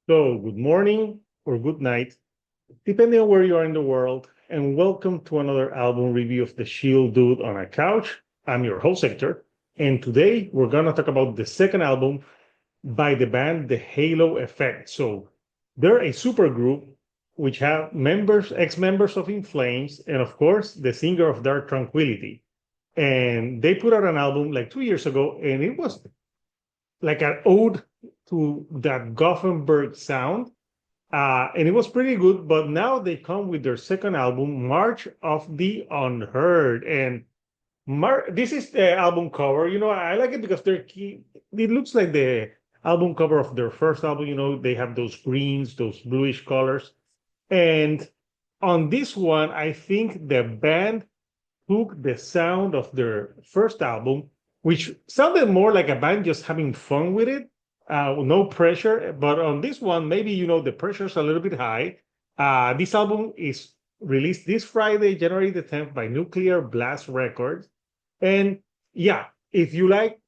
So, good morning or good night, depending on where you are in the world, and welcome to another album review of the Shield Dude on a Couch. I'm your host, Hector, and today we're going to talk about the second album by the band The Halo Effect. So, they're a supergroup which have ex-members of In Flames, and of course, the singer of Dark Tranquility. And they put out an album like 2 years ago, and it was like an ode to that Gothenburg sound, and it was pretty good. But now they come with their second album, March of the Unheard. And this is the album cover. I like it because it looks like the album cover of their first album. They have those greens, those bluish colors. And on this one, I think the band took the sound of their first album, which sounded more like a band just having fun with it, no pressure. But on this one, maybe the pressure's a little bit high. This album is released this Friday, January the 10th, by Nuclear Blast Records. And yeah, if you like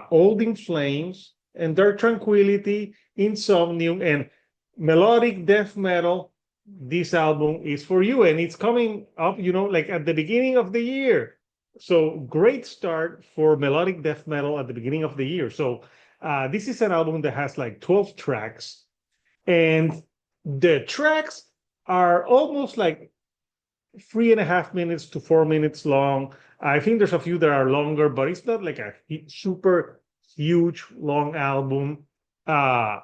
Old In Flames and Dark Tranquility, Insomnium, and melodic death metal, this album is for you. And it's coming up, like at the beginning of the year. So great start for melodic death metal at the beginning of the year. So this is an album that has like 12 tracks, and the tracks are almost like 3.5 minutes to 4 minutes long. I think there's a few that are longer, but it's not like a super huge long album. Uh,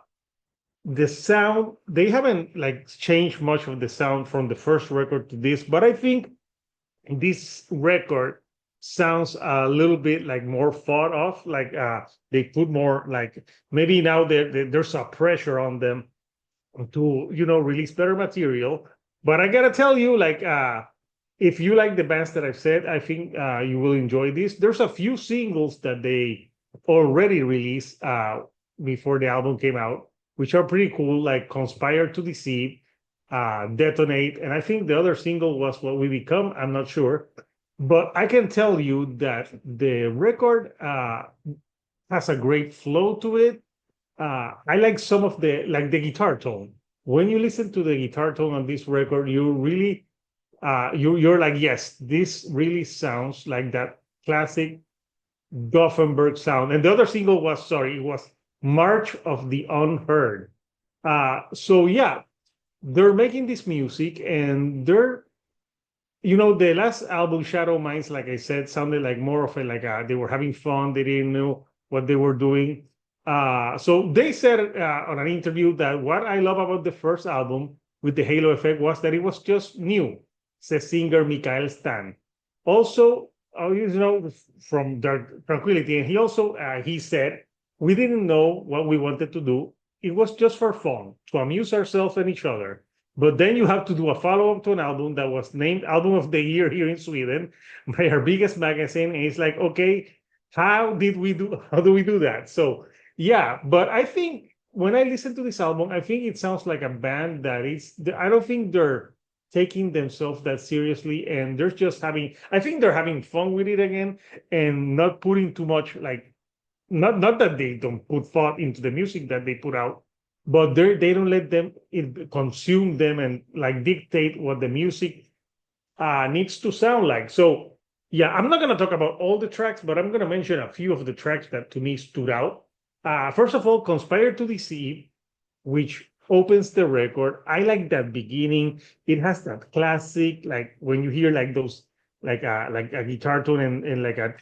the sound, they haven't like changed much of the sound from the first record to this, but I think this record sounds a little bit like more thought of, like they put more, like maybe now there's a pressure on them to release better material. But I gotta tell you, like if you like the bands that I've said, I think you will enjoy this. There's a few singles that they already released before the album came out, which are pretty cool, like Conspire to Deceive, Detonate, and I think the other single was What We Become. I'm not sure. But I can tell you that the record has a great flow to it. I like some of the guitar tone. When you listen to the guitar tone on this record, you really you're like, yes, this really sounds like that classic Gothenburg sound. And the other single was, sorry, it was March of the Unheard. So yeah, they're making this music, and the last album, Shadow Minds, like I said, sounded like more of they were having fun. They didn't know what they were doing. So they said on an interview that what I love about the first album with the Halo Effect was that it was just new, says singer Mikael Stan. Also, from Dark Tranquility, and he said, we didn't know what we wanted to do. It was just for fun, to amuse ourselves and each other. But then you have to do a follow-up to an album that was named Album of the Year here in Sweden by our biggest magazine. And it's like, okay, how do we do that? So yeah, but I think when I listen to this album, I think it sounds like a band I don't think they're taking themselves that seriously, and they're just I think they're having fun with it again, and not putting too much, like, not that they don't put thought into the music that they put out, but they don't let it consume them and like dictate what the music needs to sound like. So yeah, I'm not going to talk about all the tracks, but I'm going to mention a few of the tracks that to me stood out. First of all, Conspire to Deceive, which opens the record. I like that beginning. It has that classic, like when you hear like those, like a guitar tone and like a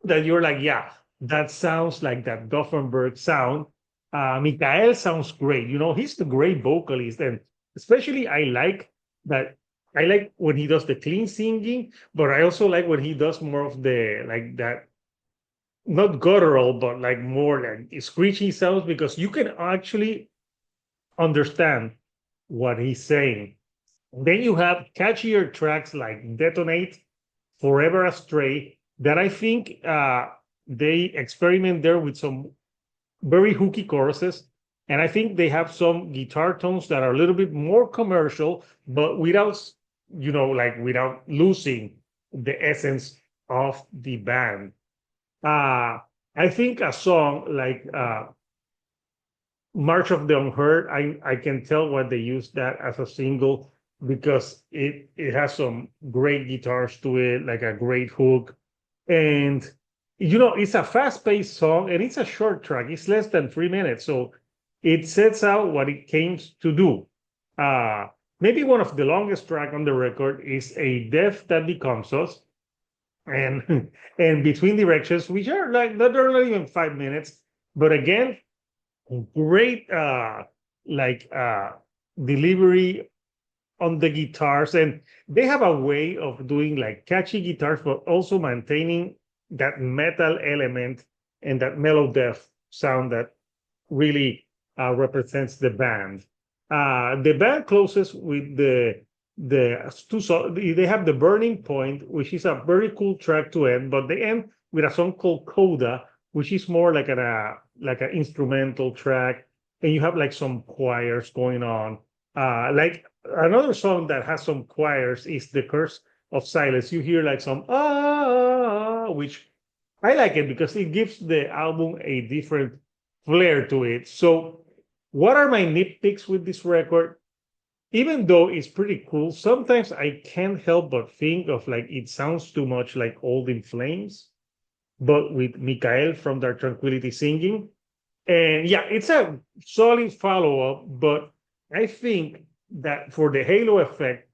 that you're like, yeah, that sounds like that Gothenburg sound. Mikael sounds great. He's the great vocalist, and especially that. I like when he does the clean singing, but I also like when he does more of the like that, not guttural, but like more like screechy sounds, because you can actually understand what he's saying. Then you have catchier tracks like Detonate, Forever Astray, that I think they experiment there with some very hooky choruses. And I think they have some guitar tones that are a little bit more commercial, but without losing the essence of the band. Uh, I think a song like March of the Unheard, I can tell why they used that as a single because it has some great guitars to it, like a great hook. And it's a fast-paced song and it's a short track. It's less than 3 minutes. So it sets out what it came to do. Uh Maybe one of the longest track on the record is A Death That Becomes Us and and Between Directions, which are like they're not even 5 minutes. But again, great like delivery on the guitars, and they have a way of doing like catchy guitars but also maintaining that metal element and that melodic sound that really represents the band. The band closes with they have the Burning Point, which is a very cool track to end, but they end with a song called Coda, which is more like an instrumental track, and you have like some choirs going on. Like another song that has some choirs is The Curse of Silence. You hear like some which I like it because it gives the album a different flair to it. So, what are my nitpicks with this record? Even though it's pretty cool, sometimes I can't help but think of like it sounds too much like Old in Flames, but with Mikael from Dark Tranquility singing. And yeah, it's a solid follow-up, but I think that for the halo effect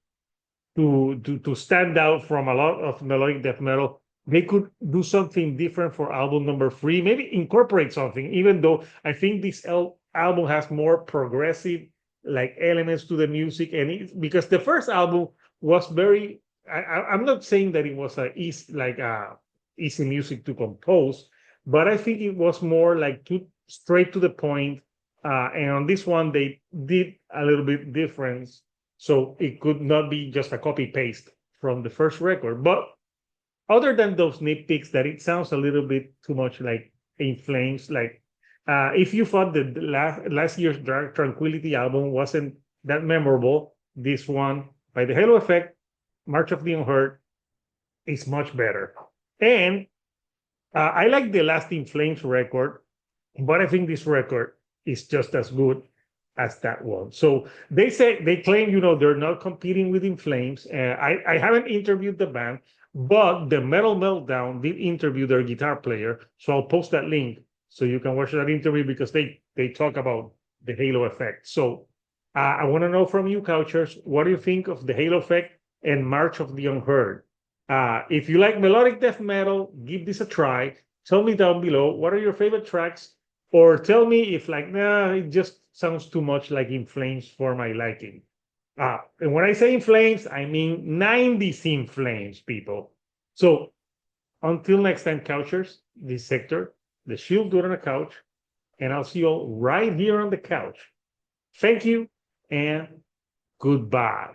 to stand out from a lot of melodic death metal, they could do something different for album number 3, maybe incorporate something, even though I think this album has more progressive like elements to the music. And because the first album was very, I'm not saying that it was a easy, like easy music to compose, but I think it was more like too straight to the point. And on this one, they did a little bit different, so it could not be just a copy paste from the first record. But other than those nitpicks, that it sounds a little bit too much like In Flames. Like if you thought that the last year's Dark Tranquility album wasn't that memorable, this one by the Halo Effect, March of the Unheard, is much better. And I like the last In Flames record, but I think this record is just as good as that one. So they claim, they're not competing with In Flames. I haven't interviewed the band, but the Metal Meltdown did interview their guitar player. So I'll post that link so you can watch that interview because they talk about the Halo Effect. So I want to know from you, Couchers, what do you think of the Halo Effect and March of the Unheard? If you like melodic death metal, give this a try. Tell me down below, what are your favorite tracks? Or tell me if like, nah, it just sounds too much like In Flames for my liking. And when I say In Flames, I mean 90s In Flames, people. So until next time, Couchers, this sector, the Shield Dude on the couch, and I'll see you all right here on the couch. Thank you and goodbye.